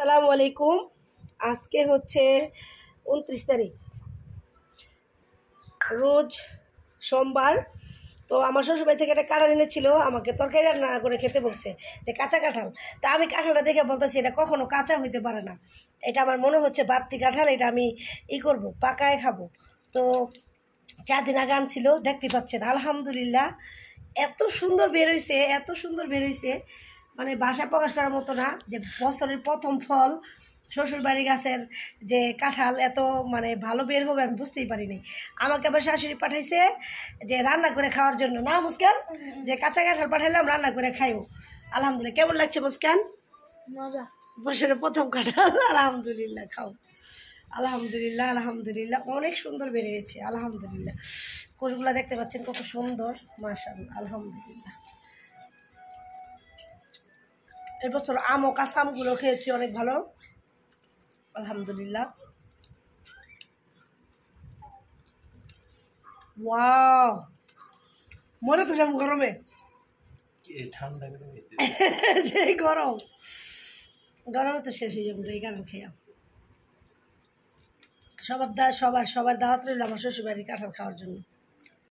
আসসালামু আলাইকুম। আজকে হচ্ছে 29 তারিখ, রোজ সোমবার। তো আমার শ্বশুরবাড়ি থেকে একটা কাঁঠাল এনেছিল, আমাকে তরকারি রান্না করে খেতে বলছে, যে কাঁচা কাঁঠাল। তা আমি কাঁঠালটা দেখে বলতেছি এটা কখনো কাঁচা হইতে পারে না, এটা আমার মনে হচ্ছে বাড়তি কাঁঠাল, এটা আমি করব, পাকায় খাবো। তো 4 দিন আগে আনছিল, দেখতে পাচ্ছেন আলহামদুলিল্লাহ এত সুন্দর বের হয়েছে, এত সুন্দর বের হয়েছে, মানে ভাষা প্রকাশ করার মতো না। যে বছরের প্রথম ফল শ্বশুরবাড়ি গাছের যে কাঁঠাল এত মানে ভালো বের হবে আমি বুঝতেই পারিনি। আমাকে আবার শাশুড়ি পাঠাইছে যে রান্না করে খাওয়ার জন্য, না মুস্কান, যে কাঁচা কাঁঠাল পাঠাইলাম রান্না করে খাইও। আলহামদুলিল্লাহ। কেমন লাগছে মুস্কান? মজা। বছরের প্রথম কাঁঠাল, আলহামদুলিল্লাহ খাও। আলহামদুলিল্লাহ আলহামদুলিল্লাহ, অনেক সুন্দর বেড়ে গেছে আলহামদুলিল্লাহ। কোষগুলা দেখতে পাচ্ছেন কত সুন্দর, মাশাআল্লাহ আলহামদুলিল্লাহ। এবছর আম ও কাঁচা আমগুলো খেয়েছি, অনেক ভালো আলহামদুলিল্লাহ। ওয়াও, মনে তো যেমন গরমে ঠান্ডা যে গরম, গরমে তো শেষ হয়ে যাবো এই কারণ খেয়ে। সবার দাওয়াত রইল আমার শ্বশুরবাড়ির কাঁঠাল খাওয়ার জন্য।